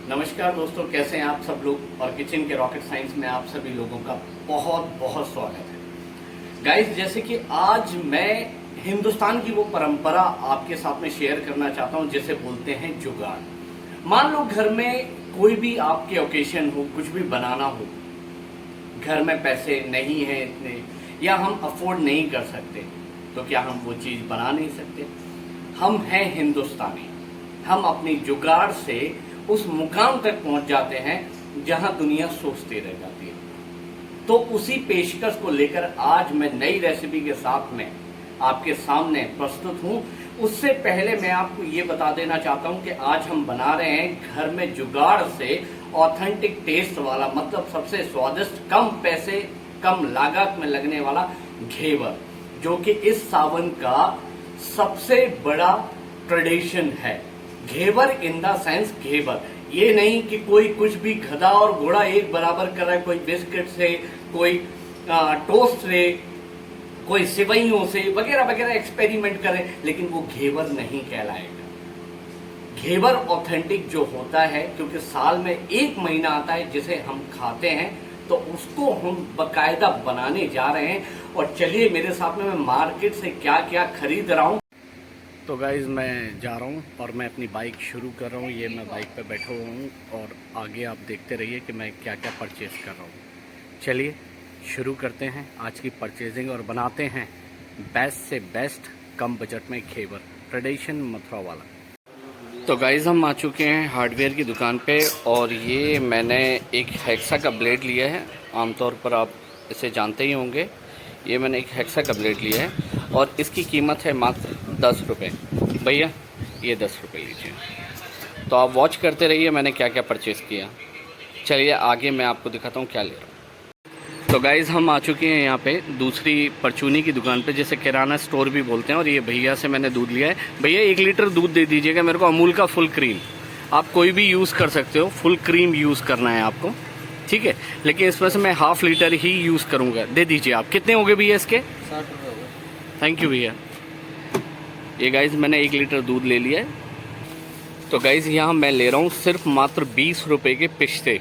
नमस्कार दोस्तों, कैसे हैं आप सब लोग। और किचन के रॉकेट साइंस में आप सभी लोगों का बहुत बहुत स्वागत है। गाइस, जैसे कि आज मैं हिंदुस्तान की वो परंपरा आपके साथ में शेयर करना चाहता हूं जिसे बोलते हैं जुगाड़। मान लो घर में कोई भी आपके ओकेशन हो, कुछ भी बनाना हो, घर में पैसे नहीं है इतने या हम अफोर्ड नहीं कर सकते, तो क्या हम वो चीज बना नहीं सकते? हम हैं हिंदुस्तानी, हम अपनी जुगाड़ से उस मुकाम तक पहुंच जाते हैं जहां दुनिया सोचती रह जाती है। तो उसी पेशकश को लेकर आज मैं नई रेसिपी के साथ में आपके सामने प्रस्तुत हूं। उससे पहले मैं आपको ये बता देना चाहता हूं कि आज हम बना रहे हैं घर में जुगाड़ से ऑथेंटिक टेस्ट वाला, मतलब सबसे स्वादिष्ट, कम पैसे कम लागत में लगने वाला घेवर, जो कि इस सावन का सबसे बड़ा ट्रेडिशन है। घेवर इन द सेंस घेवर, ये नहीं कि कोई कुछ भी गधा और घोड़ा एक बराबर कर रहा है, कोई बिस्किट से, कोई टोस्ट से, कोई सिवैयों से वगैरह वगैरह एक्सपेरिमेंट करे, लेकिन वो घेवर नहीं कहलाएगा। घेवर ऑथेंटिक जो होता है, क्योंकि साल में एक महीना आता है जिसे हम खाते हैं, तो उसको हम बकायदा बनाने जा रहे हैं। और चलिए मेरे साथ में, मैं मार्केट से क्या क्या खरीद रहा हूं। तो गाइज, मैं जा रहा हूँ और मैं अपनी बाइक शुरू कर रहा हूँ। ये मैं बाइक पे बैठा हुआ हूँ और आगे आप देखते रहिए कि मैं क्या क्या परचेज़ कर रहा हूँ। चलिए शुरू करते हैं आज की परचेजिंग और बनाते हैं बेस्ट से बेस्ट कम बजट में घेवर, ट्रेडिशन मथुरा वाला। तो गाइज, हम आ चुके हैं हार्डवेयर की दुकान पे और ये मैंने एक हेक्सा का ब्लेड लिया है। आमतौर पर आप इसे जानते ही होंगे। ये मैंने एक हेक्सा का ब्लेड लिया है और इसकी कीमत है मात्र 10 रुपये। भैया ये 10 रुपये लीजिए। तो आप वॉच करते रहिए मैंने क्या क्या परचेज़ किया। चलिए आगे मैं आपको दिखाता हूँ क्या ले रहा हूँ। तो गाइज़, हम आ चुके हैं यहाँ पे दूसरी परचूनी की दुकान पे, जिसे किराना स्टोर भी बोलते हैं। और ये भैया से मैंने दूध लिया है। भैया 1 लीटर दूध दे दीजिएगा मेरे को, अमूल का फुल क्रीम। आप कोई भी यूज़ कर सकते हो, फुल क्रीम यूज़ करना है आपको, ठीक है। लेकिन इसमें से मैं हाफ लीटर ही यूज़ करूँगा। दे दीजिए आप। कितने हो गए भैया इसके? 60 रुपये हो गए। थैंक यू भैया। ये गाइज़ मैंने 1 लीटर दूध ले लिया है। तो गाइज़ यहाँ मैं ले रहा हूँ सिर्फ मात्र 20 रुपये के पिस्ते।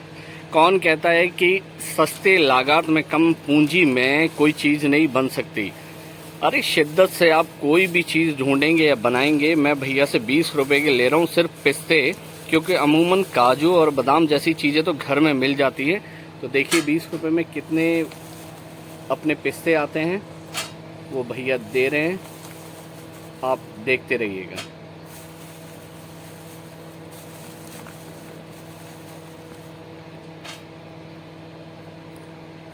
कौन कहता है कि सस्ते लागत में कम पूंजी में कोई चीज़ नहीं बन सकती? अरे शिद्दत से आप कोई भी चीज़ ढूंढेंगे या बनाएंगे। मैं भैया से 20 रुपये के ले रहा हूँ सिर्फ पिस्ते, क्योंकि अमूमन काजू और बादाम जैसी चीज़ें तो घर में मिल जाती है। तो देखिए 20 रुपये में कितने अपने पिस्ते आते हैं, वो भैया दे रहे हैं, आप देखते रहिएगा।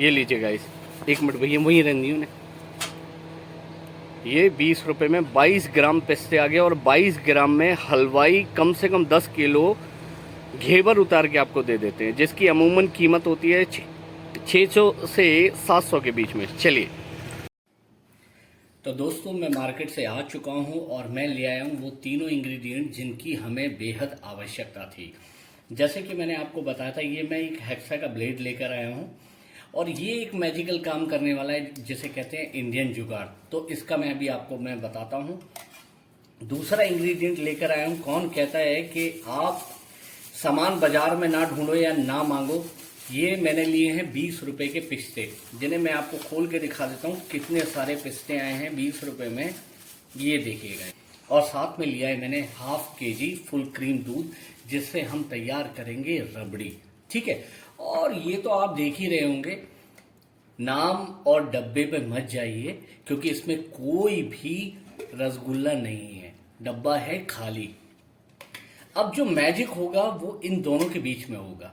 ये लीजिए गाइस। 1 मिनट भैया, वहीं रहनी हूँ। ये 20 रुपये में 22 ग्राम पिस्ते आ गए और 22 ग्राम में हलवाई कम से कम 10 किलो घेवर उतार के आपको दे देते हैं, जिसकी अमूमन कीमत होती है 600 से 700 के बीच में। चलिए, तो दोस्तों मैं मार्केट से आ चुका हूं और मैं ले आया हूं वो तीनों इंग्रेडिएंट जिनकी हमें बेहद आवश्यकता थी। जैसे कि मैंने आपको बताया था, ये मैं एक हेक्सा का ब्लेड लेकर आया हूं और ये एक मैजिकल काम करने वाला है जिसे कहते हैं इंडियन जुगाड़। तो इसका मैं अभी आपको मैं बताता हूं। दूसरा इंग्रेडिएंट लेकर आया हूं। कौन कहता है कि आप सामान बाजार में ना ढूंढो या ना मांगो। ये मैंने लिए हैं 20 रुपए के पिस्ते, जिन्हें मैं आपको खोल के दिखा देता हूँ कितने सारे पिस्ते आए हैं 20 रुपए में, ये देखिएगा। और साथ में लिया है मैंने हाफ केजी फुल क्रीम दूध, जिससे हम तैयार करेंगे रबड़ी, ठीक है। और ये तो आप देख ही रहे होंगे, नाम और डब्बे पे मत जाइए, क्योंकि इसमें कोई भी रसगुल्ला नहीं है, डब्बा है खाली। अब जो मैजिक होगा वो इन दोनों के बीच में होगा,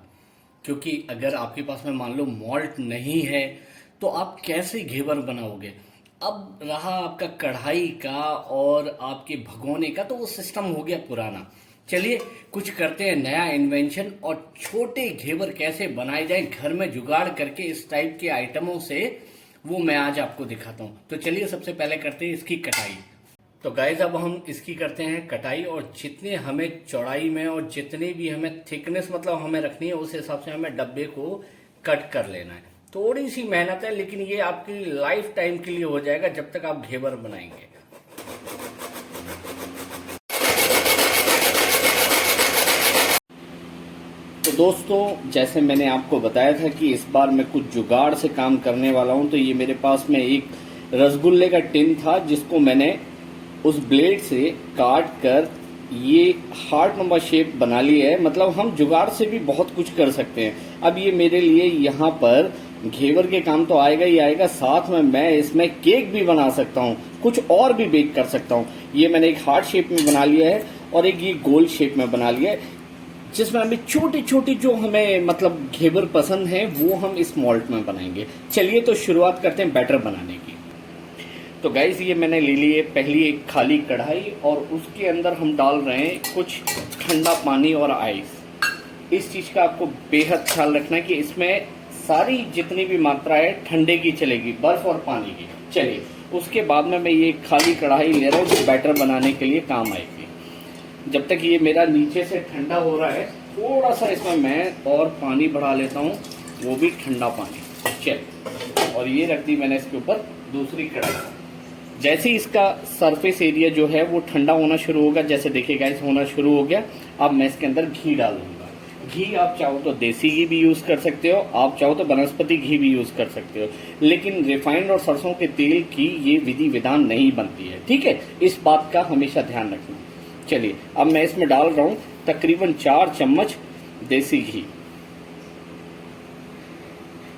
क्योंकि अगर आपके पास में मान लो मॉल्ट नहीं है तो आप कैसे घेवर बनाओगे। अब रहा आपका कढ़ाई का और आपके भगोने का, तो वो सिस्टम हो गया पुराना। चलिए कुछ करते हैं नया इन्वेंशन, और छोटे घेवर कैसे बनाए जाए घर में जुगाड़ करके इस टाइप के आइटमों से, वो मैं आज आपको दिखाता हूं। तो चलिए सबसे पहले करते हैं इसकी कटाई। तो गाइज, अब हम इसकी करते हैं कटाई, और जितने हमें चौड़ाई में और जितनी भी हमें थिकनेस मतलब हमें रखनी है, उस हिसाब से हमें डब्बे को कट कर लेना है। थोड़ी सी मेहनत है, लेकिन ये आपकी लाइफ टाइम के लिए हो जाएगा जब तक आप घेवर बनाएंगे। दोस्तों, जैसे मैंने आपको बताया था कि इस बार मैं कुछ जुगाड़ से काम करने वाला हूं, तो ये मेरे पास में एक रसगुल्ले का टिन था जिसको मैंने उस ब्लेड से काट कर ये हार्ट नंबर शेप बना ली है। मतलब हम जुगाड़ से भी बहुत कुछ कर सकते हैं। अब ये मेरे लिए यहाँ पर घेवर के काम तो आएगा ही आएगा, साथ में मैं इसमें केक भी बना सकता हूँ, कुछ और भी बेक कर सकता हूँ। ये मैंने एक हार्ट शेप में बना लिया है और एक ये गोल शेप में बना लिया है, जिसमें हमें छोटी छोटी जो हमें मतलब घेवर पसंद है वो हम इस मॉल्ट में बनाएंगे। चलिए तो शुरुआत करते हैं बैटर बनाने की। तो गाइस, ये मैंने ले ली है पहली एक खाली कढ़ाई और उसके अंदर हम डाल रहे हैं कुछ ठंडा पानी और आइस। इस चीज़ का आपको बेहद ख्याल रखना है कि इसमें सारी जितनी भी मात्रा है ठंडे की चलेगी, बर्फ और पानी की। चलिए, उसके बाद में मैं ये खाली कढ़ाई ले रहा हूँ जो बैटर बनाने के लिए काम आएगी। जब तक ये मेरा नीचे से ठंडा हो रहा है, थोड़ा सा इसमें मैं और पानी बढ़ा लेता हूँ, वो भी ठंडा पानी। चलिए, और ये रख दी मैंने इसके ऊपर दूसरी कढ़ाई। जैसे ही इसका सरफेस एरिया जो है वो ठंडा होना शुरू होगा, जैसे देखिए गाइस होना शुरू हो गया, अब मैं इसके अंदर घी डाल दूंगा। घी आप चाहो तो देसी घी भी यूज कर सकते हो, आप चाहो तो वनस्पति घी भी यूज कर सकते हो, लेकिन रिफाइंड और सरसों के तेल की ये विधि विधान नहीं बनती है। ठीक है, इस बात का हमेशा ध्यान रखना। चलिए, अब मैं इसमें डाल रहा हूं तकरीबन 4 चम्मच देसी घी।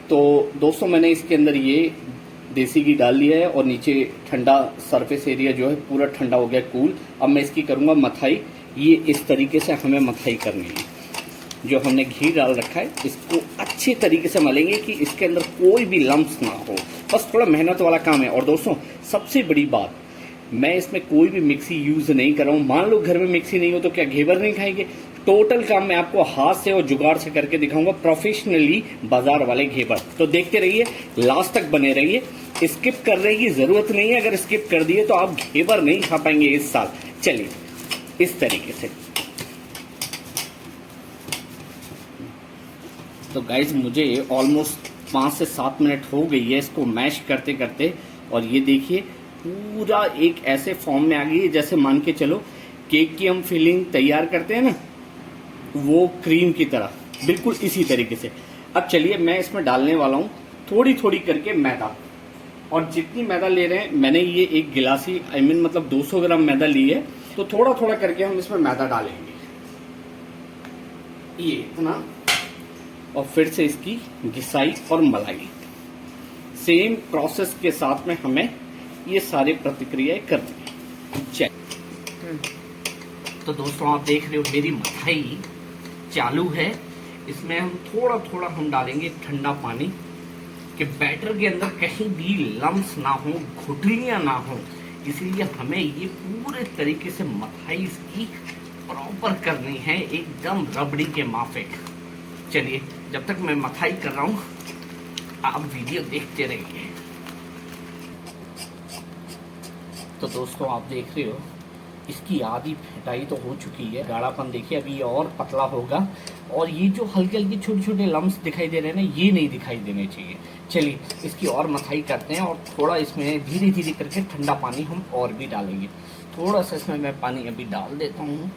तो दोस्तों, मैंने इसके अंदर ये देसी घी डाल लिया है और नीचे ठंडा सरफेस एरिया जो है पूरा ठंडा हो गया, कूल। अब मैं इसकी करूंगा मथाई। ये इस तरीके से हमें मथाई करनी है। जो हमने घी डाल रखा है इसको अच्छे तरीके से मलेंगे कि इसके अंदर कोई भी लम्स ना हो। बस थोड़ा मेहनत वाला काम है। और दोस्तों, सबसे बड़ी बात, मैं इसमें कोई भी मिक्सी यूज नहीं कर रहा हूं। मान लो घर में मिक्सी नहीं हो तो क्या घेवर नहीं खाएंगे? टोटल काम मैं आपको हाथ से और जुगाड़ से करके दिखाऊंगा, प्रोफेशनली बाजार वाले घेवर। तो देखते रहिए, लास्ट तक बने रहिए। स्किप करने की जरूरत नहीं है, अगर स्किप कर दिए तो आप घेवर नहीं खा पाएंगे इस साल। चलिए, इस तरीके से। तो गाइज, मुझे ऑलमोस्ट 5 से 7 मिनट हो गई है इसको मैश करते करते, और ये देखिए पूरा एक ऐसे फॉर्म में आ गई है जैसे मान के चलो केक की हम फिलिंग तैयार करते हैं ना, वो क्रीम की तरह, बिल्कुल इसी तरीके से। अब चलिए, मैं इसमें डालने वाला हूँ थोड़ी थोड़ी करके मैदा। और जितनी मैदा ले रहे हैं, मैंने ये एक गिलासी मतलब 200 ग्राम मैदा ली है, तो थोड़ा थोड़ा करके हम इसमें मैदा डालेंगे, ये इतना। और फिर से इसकी घिसाई और मलाई, सेम प्रोसेस के साथ में हमें ये सारी प्रतिक्रियाएं करनी है। तो दोस्तों, आप देख रहे हो मेरी मथाई चालू है। इसमें हम थोड़ा थोड़ा हम डालेंगे ठंडा पानी कि बैटर के अंदर कहीं भी लम्स ना हो, घुटलियां ना हो। इसीलिए हमें ये पूरे तरीके से मथाई इसकी प्रॉपर करनी है, एकदम रबड़ी के माफिक। चलिए, जब तक मैं मथाई कर रहा हूं आप वीडियो देखते रहिए। तो दोस्तों, आप देख रहे हो इसकी आधी फेटाई तो हो चुकी है। गाढ़ापन देखिए, अभी ये और पतला होगा। और ये जो हल्के हल्के छोटे छोटे लम्स दिखाई दे रहे हैं ना, ये नहीं दिखाई देने चाहिए। चलिए, इसकी और मथाई करते हैं और थोड़ा इसमें धीरे धीरे करके ठंडा पानी हम और भी डालेंगे। थोड़ा सा इसमें मैं पानी अभी डाल देता हूँ,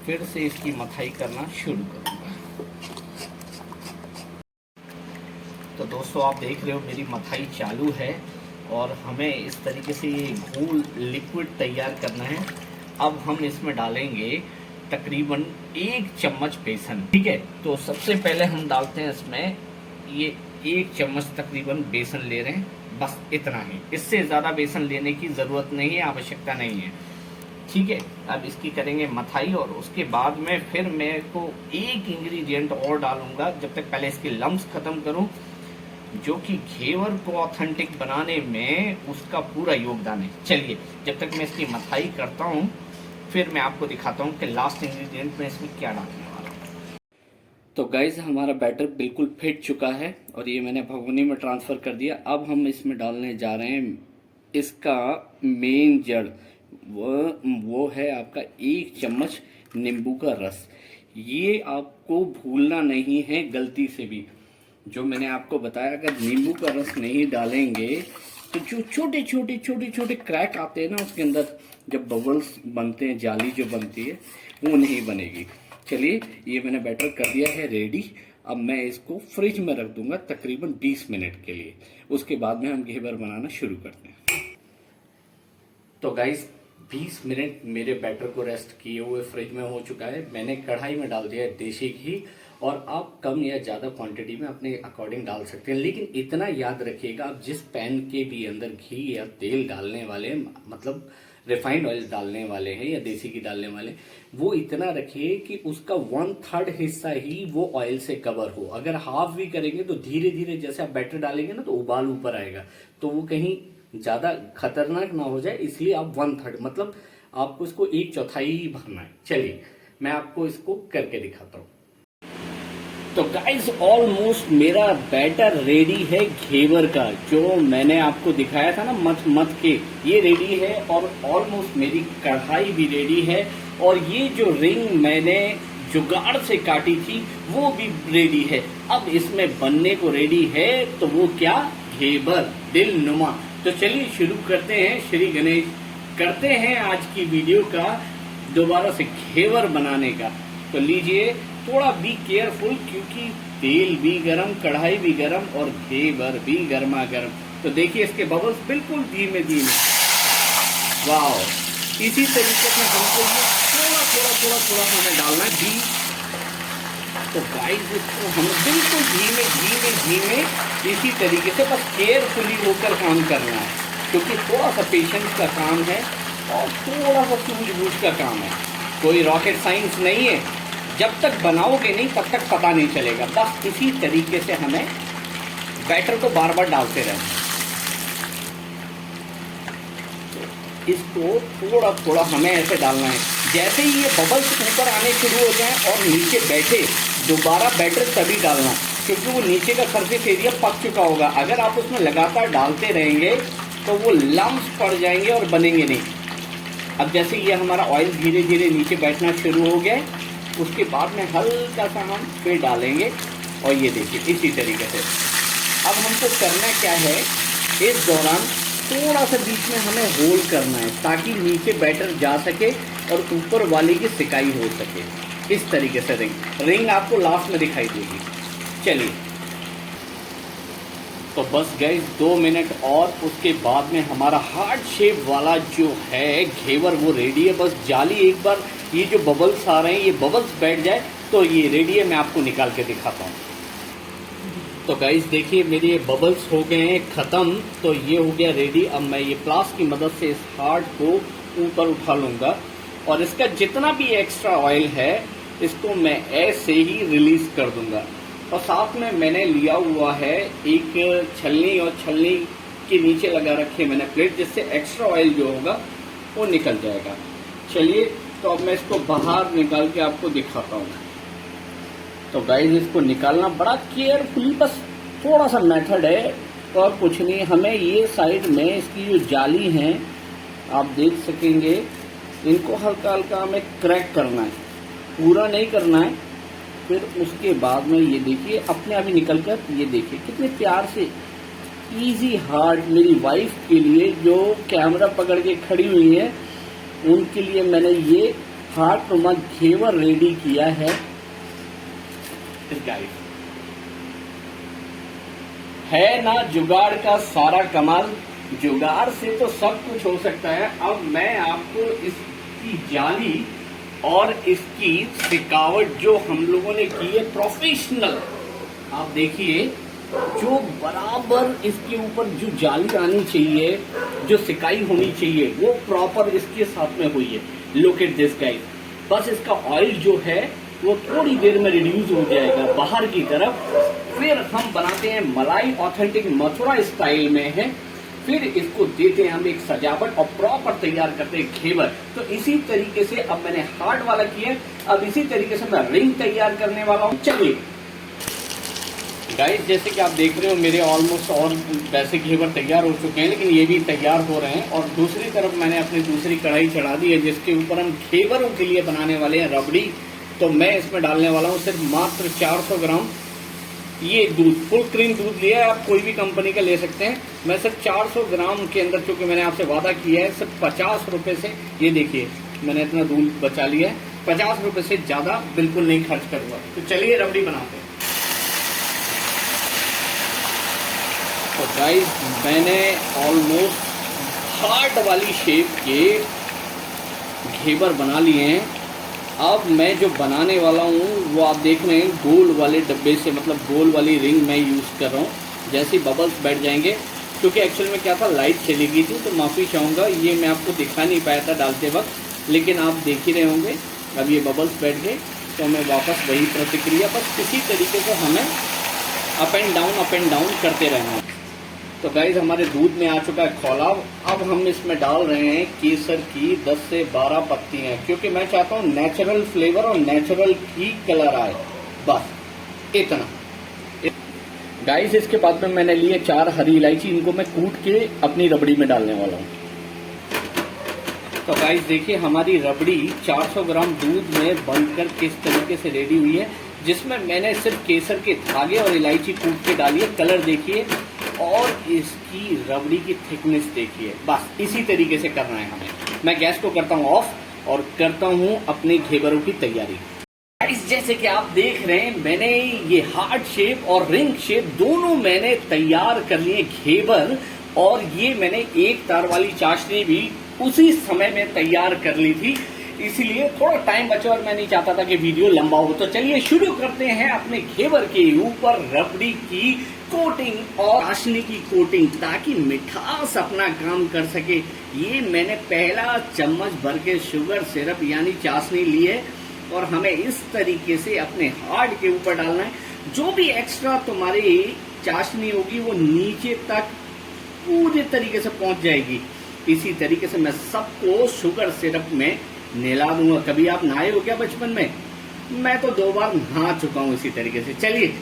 फिर से इसकी मथाई करना शुरू करूँगा। तो दोस्तों, आप देख रहे हो मेरी मथाई चालू है और हमें इस तरीके से ये घोल लिक्विड तैयार करना है। अब हम इसमें डालेंगे तकरीबन 1 चम्मच बेसन। ठीक है, तो सबसे पहले हम डालते हैं इसमें ये 1 चम्मच तकरीबन बेसन ले रहे हैं, बस इतना ही। इससे ज़्यादा बेसन लेने की ज़रूरत नहीं है, आवश्यकता नहीं है। ठीक है, अब इसकी करेंगे मथाई और उसके बाद में फिर मैं को एक इंग्रेडिएंट और डालूंगा, जब तक पहले इसके लम्स खत्म करूं, जो कि घेवर को ऑथेंटिक बनाने में उसका पूरा योगदान है। चलिए, जब तक मैं इसकी मथाई करता हूँ फिर मैं आपको दिखाता हूँ कि लास्ट इंग्रेडिएंट में इसमें क्या डालने वाला हूँ। तो गाइज, हमारा बैटर बिल्कुल फिट चुका है और ये मैंने भगोनी में ट्रांसफर कर दिया। अब हम इसमें डालने जा रहे हैं इसका मेन जड़, वो है आपका 1 चम्मच नींबू का रस। ये आपको भूलना नहीं है गलती से भी। जो मैंने आपको बताया, अगर नींबू का रस नहीं डालेंगे तो जो छोटे छोटे छोटे छोटे क्रैक आते हैं ना उसके अंदर, जब बबल्स बनते हैं, जाली जो बनती है, वो नहीं बनेगी। चलिए, ये मैंने बैटर कर दिया है रेडी। अब मैं इसको फ्रिज में रख दूंगा तकरीबन 20 मिनट के लिए। उसके बाद में हम घेवर बनाना शुरू करते हैं। तो गाइस 20 मिनट मेरे बैटर को रेस्ट किए हुए फ्रिज में हो चुका है। मैंने कढ़ाई में डाल दिया है देसी घी, और आप कम या ज़्यादा क्वांटिटी में अपने अकॉर्डिंग डाल सकते हैं। लेकिन इतना याद रखिएगा, आप जिस पैन के भी अंदर घी या तेल डालने वाले हैं, मतलब रिफाइंड ऑयल डालने वाले हैं या देसी घी डालने वाले, वो इतना रखिए कि उसका 1/3 हिस्सा ही वो ऑयल से कवर हो। अगर हाफ भी करेंगे तो धीरे धीरे जैसे आप बैटर डालेंगे ना, तो उबाल ऊपर आएगा, तो वो कहीं ज्यादा खतरनाक ना हो जाए, इसलिए आप 1/3 मतलब आपको इसको 1/4 ही भरना है। चलिए मैं आपको इसको करके दिखाता हूँ। तो गाइस ऑलमोस्ट मेरा बैटर रेडी है घेवर का, जो मैंने आपको दिखाया था ना मथ मथ के, ये रेडी है। और ऑलमोस्ट मेरी कढ़ाई भी रेडी है, और ये जो रिंग मैंने जुगाड़ से काटी थी वो भी रेडी है। अब इसमें बनने को रेडी है, तो वो क्या, घेवर दिल नुमा। तो चलिए शुरू करते हैं, श्री गणेश करते हैं आज की वीडियो का दोबारा से घेवर बनाने का। तो लीजिए, थोड़ा बी केयरफुल, क्योंकि तेल भी गरम, कढ़ाई भी गरम और घेवर भी गर्मा गर्म। तो देखिए इसके बबल्स बिल्कुल धीमे धीमे, वाह। इसी तरीके से हमको ये थोड़ा हमें डालना है घी। तो गाइस इसको हमें बिल्कुल धीमे धीमे धीमे इसी तरीके से बस केयरफुली होकर काम करना है, क्योंकि थोड़ा सा पेशेंस का काम है और थोड़ा सा सूझबूझ का काम है। कोई रॉकेट साइंस नहीं है, जब तक बनाओगे नहीं तब तक पता नहीं चलेगा। बस इसी तरीके से हमें बैटर को बार बार डालते रहना। इसको थोड़ा थोड़ा हमें ऐसे डालना है, जैसे ही ये बबल्स ऊपर आने शुरू हो जाएं और नीचे बैठे, दोबारा बैटर तभी डालना, क्योंकि वो नीचे का सरफेस एरिया पक चुका होगा। अगर आप उसमें लगातार डालते रहेंगे तो वो लम्स पड़ जाएंगे और बनेंगे नहीं। अब जैसे ये हमारा ऑयल धीरे धीरे नीचे बैठना शुरू हो गया, उसके बाद में हल्का सा हम फिर डालेंगे, और ये देखिए इसी तरीके से। अब हमको करना क्या है, इस दौरान थोड़ा सा बीच में हमें होल्ड करना है, ताकि नीचे बैटर जा सके और ऊपर वाले की सिकाई हो सके। इस तरीके से रिंग आपको लास्ट में दिखाई देगी। चलिए, तो बस गाइस 2 मिनट और उसके बाद में हमारा हार्ट शेप वाला जो है घेवर वो रेडी है। बस जाली एक बार ये जो बबल्स आ रहे हैं, ये बबल्स बैठ जाए तो ये रेडी है। मैं आपको निकाल के दिखाता हूँ। तो गाइस देखिए, मेरे ये बबल्स हो गए हैं खत्म, तो ये हो गया रेडी। अब मैं ये प्लास की मदद से इस हार्ट को ऊपर उठा लूंगा, और इसका जितना भी एक्स्ट्रा ऑयल है इसको मैं ऐसे ही रिलीज कर दूंगा। और साथ में मैंने लिया हुआ है एक छलनी, और छलनी के नीचे लगा रखी है मैंने प्लेट, जिससे एक्स्ट्रा ऑयल जो होगा वो निकल जाएगा। चलिए, तो अब मैं इसको बाहर निकाल के आपको दिखाता हूँ। तो गाइस इसको निकालना बड़ा केयरफुली, बस थोड़ा सा मेथड है और कुछ नहीं। हमें ये साइड में इसकी जो जाली हैं आप देख सकेंगे, इनको हल्का हल्का हमें क्रैक करना है, पूरा नहीं करना है। फिर उसके बाद में ये देखिए अपने आप ही निकल कर, ये देखिए कितने प्यार से इजी हार्ट मेरी वाइफ के लिए जो कैमरा पकड़ के खड़ी हुई है, उनके लिए मैंने ये हार्ट नुमा घेवर रेडी किया है। है ना जुगाड़ का सारा कमाल, जुगाड़ से तो सब कुछ हो सकता है। अब मैं आपको इसकी जाली और इसकी सिकावट जो हम लोगों ने की है प्रोफेशनल, आप देखिए, जो बराबर इसके ऊपर जो जाली आनी चाहिए, जो सिकाई होनी चाहिए, वो प्रॉपर इसके साथ में हुई है। Look at this guys. बस इसका ऑयल जो है वो थोड़ी देर में रिड्यूस हो जाएगा बाहर की तरफ। फिर हम बनाते हैं मलाई, ऑथेंटिक मथुरा स्टाइल में है। फिर इसको देते हैं हम एक सजावट और प्रॉपर तैयार करते हैं घेवर। तो इसी तरीके से अब मैंने हार्ट वाला किया है, अब इसी तरीके से मैं रिंग तैयार करने वाला हूं। चलिए गाइस, जैसे कि आप देख रहे हो मेरे ऑलमोस्ट और वैसे घेवर तैयार हो चुके हैं, लेकिन ये भी तैयार हो रहे हैं। और दूसरी तरफ मैंने अपनी दूसरी कढ़ाई चढ़ा दी है, जिसके ऊपर हम घेवरों के लिए बनाने वाले हैं रबड़ी। तो मैं इसमें डालने वाला हूँ सिर्फ मात्र 400 ग्राम ये दूध, फुल क्रीम दूध लिया है, आप कोई भी कंपनी का ले सकते हैं। मैं सिर्फ 400 ग्राम के अंदर, क्योंकि मैंने आपसे वादा किया है सिर्फ 50 रुपए से, ये देखिए मैंने इतना दूध बचा लिया है। 50 रुपए से ज्यादा बिल्कुल नहीं खर्च करूंगा। तो चलिए रबड़ी बनाते हैं। तो गाइस मैंने ऑलमोस्ट हार्ट वाली शेप के घेवर बना लिए हैं। अब मैं जो बनाने वाला हूँ वो आप देख रहे हैं गोल वाले डब्बे से, मतलब गोल वाली रिंग मैं यूज़ कर रहा हूँ। जैसे बबल्स बैठ जाएंगे, क्योंकि एक्चुअल में क्या था, लाइट चली गई थी, तो माफ़ी चाहूँगा, ये मैं आपको दिखा नहीं पाया था डालते वक्त, लेकिन आप देख ही रहे होंगे। अब ये बबल्स बैठ गए तो हमें वापस वही प्रतिक्रिया, बस इसी तरीके से हमें अप एंड डाउन करते रहना है। तो गाइज हमारे दूध में आ चुका है खौलाव। अब हम इसमें डाल रहे हैं केसर की 10 से 12 पत्तियां, क्योंकि मैं चाहता हूँ नेचुरल फ्लेवर और नेचुरल ही कलर आए, बस इतना। गाइज इसके बाद में मैंने लिए 4 हरी इलायची, इनको मैं कूट के अपनी रबड़ी में डालने वाला हूँ। तो गाइज देखिए हमारी रबड़ी 400 ग्राम दूध में बनकर किस तरीके से रेडी हुई है, जिसमें मैंने सिर्फ केसर के धागे और इलायची कूट के डाली है। कलर देखिए और इसकी रबड़ी की थिकनेस देखिए, बस इसी तरीके से करना है हमें। मैं गैस को करता हूँ ऑफ और करता हूँ अपने घेवरों की तैयारी। जैसे कि आप देख रहे हैं मैंने ये हार्ट शेप और रिंग शेप दोनों मैंने तैयार कर लिए घेवर, और ये मैंने एक तार वाली चाशनी भी उसी समय में तैयार कर ली थी, इसलिए थोड़ा टाइम बचा और मैं नहीं चाहता था कि वीडियो लंबा हो। तो चलिए शुरू करते हैं अपने घेवर के ऊपर रबड़ी की कोटिंग और चाशनी की कोटिंग, ताकि मिठास अपना काम कर सके। ये मैंने पहला चम्मच भर के शुगर सिरप यानी चाशनी ली है, और हमें इस तरीके से अपने हार्ड के ऊपर डालना है। जो भी एक्स्ट्रा तुम्हारी चाशनी होगी वो नीचे तक पूरे तरीके से पहुंच जाएगी। इसी तरीके से मैं सबको शुगर सिरप में नहला दूंगा। कभी आप नहाए हो क्या बचपन में? मैं तो 2 बार नहा चुका हूं इसी तरीके से। चलिए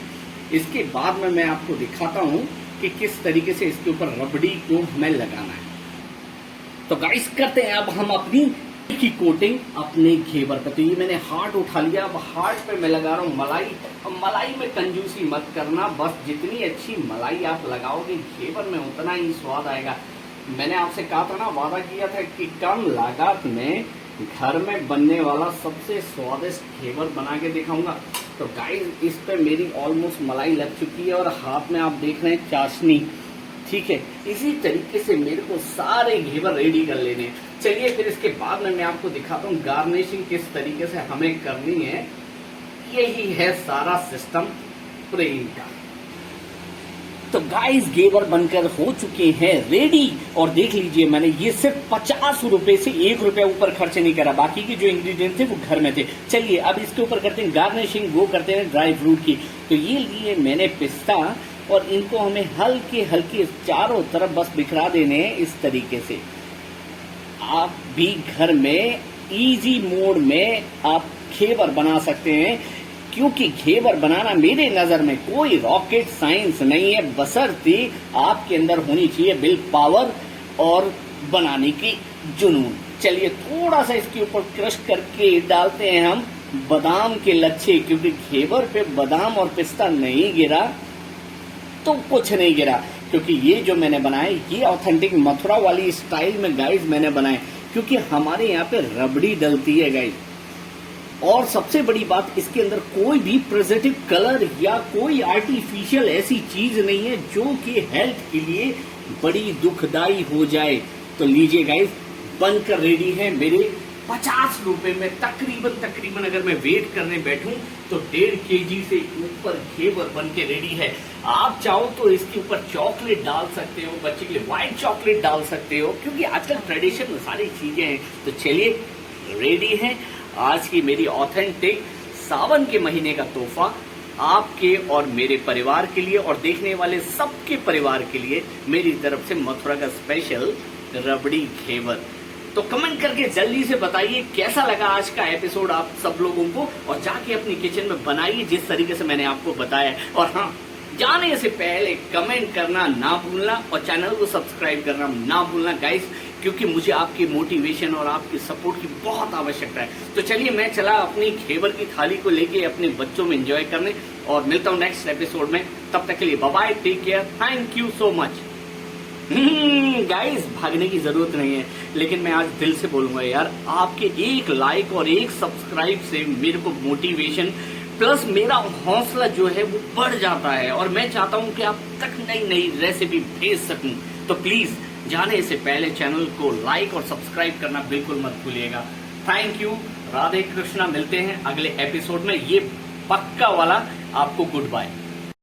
इसके बाद में मैं आपको दिखाता हूं कि किस तरीके से इसके ऊपर रबड़ी को हमें लगाना है। तो गाइस करते हैं अब हम अपनी की कोटिंग अपने घेवर पे। तो ये मैंने हार्ट उठा लिया, अब हार्ट पे मैं लगा रहा हूँ मलाई। अब मलाई में कंजूसी मत करना, बस जितनी अच्छी मलाई आप लगाओगे घेवर में उतना ही स्वाद आएगा। मैंने आपसे कहा था ना, वादा किया था कि कम लागत में घर में बनने वाला सबसे स्वादिष्ट घेवर बना के दिखाऊंगा। तो गाइस इस पे मेरी ऑलमोस्ट मलाई लग चुकी है और हाथ में आप देख रहे हैं चाशनी, ठीक है। इसी तरीके से मेरे को सारे घेवर रेडी कर लेने। चलिए फिर इसके बाद में मैं आपको दिखाता हूँ गार्निशिंग किस तरीके से हमें करनी है। यही है सारा सिस्टम प्रेम का। तो गाइस घेवर बनकर हो चुके हैं रेडी, और देख लीजिए मैंने ये सिर्फ 50 रुपए से 1 रुपया ऊपर खर्च नहीं करा, बाकी के जो इंग्रेडिएंट थे वो घर में थे। चलिए अब इसके ऊपर करते हैं गार्निशिंग, वो करते हैं ड्राई फ्रूट की। तो ये लिए मैंने पिस्ता, और इनको हमें हल्के हल्के चारों तरफ बस बिखरा देने हैं इस तरीके से। आप भी घर में इजी मोड में आप घेवर बना सकते हैं, क्योंकि घेवर बनाना मेरे नजर में कोई रॉकेट साइंस नहीं है, बशर्ते आपके अंदर होनी चाहिए विल पावर और बनाने की जुनून। चलिए थोड़ा सा इसके ऊपर क्रश करके डालते हैं हम बादाम के लच्छे, क्योंकि घेवर पे बादाम और पिस्ता नहीं गिरा तो कुछ नहीं गिरा, क्योंकि ये जो मैंने बनाए ये ऑथेंटिक मथुरा वाली स्टाइल में गाइस मैंने बनाए, क्योंकि हमारे यहाँ पे रबड़ी डलती है गाइस। और सबसे बड़ी बात, इसके अंदर कोई भी प्रिजर्वेटिव कलर या कोई आर्टिफिशियल ऐसी चीज नहीं है जो कि हेल्थ के लिए बड़ी दुखदाई हो जाए। तो लीजिए गाइस बनकर रेडी है मेरे 50 रुपए में। तकरीबन अगर मैं वेट करने बैठूं तो 1.5 kg से ऊपर घेवर बन के रेडी है। आप चाहो तो इसके ऊपर चॉकलेट डाल सकते हो, बच्चे के लिए व्हाइट चॉकलेट डाल सकते हो, क्योंकि आजकल ट्रेडिशन में सारी चीजें हैं। तो चलिए रेडी है आज की मेरी ऑथेंटिक सावन के महीने का तोहफा आपके और मेरे परिवार के लिए, और देखने वाले सबके परिवार के लिए मेरी तरफ से मथुरा का स्पेशल रबड़ी घेवर। तो कमेंट करके जल्दी से बताइए कैसा लगा आज का एपिसोड आप सब लोगों को, और जाके अपनी किचन में बनाइए जिस तरीके से मैंने आपको बताया। और हाँ, जाने से पहले कमेंट करना ना भूलना और चैनल को सब्सक्राइब करना ना भूलना गाइस, क्योंकि मुझे आपकी मोटिवेशन और आपकी सपोर्ट की बहुत आवश्यकता है। तो चलिए मैं चला अपनी घेवर की थाली को लेके अपने बच्चों में एंजॉय करने, और मिलता हूँ नेक्स्ट एपिसोड में। तब तक के लिए bye bye, take care, thank you so much. Guys भागने की जरूरत नहीं है, लेकिन मैं आज दिल से बोलूंगा यार, आपके एक लाइक और एक सब्सक्राइब से मेरे को मोटिवेशन प्लस मेरा हौसला जो है वो बढ़ जाता है, और मैं चाहता हूं कि आप तक नई नई रेसिपी भेज सकूं। तो प्लीज जाने से पहले चैनल को लाइक और सब्सक्राइब करना बिल्कुल मत भूलिएगा। Thank you, Radhe Krishna. मिलते हैं अगले एपिसोड में, ये पक्का वाला आपको गुड बाय।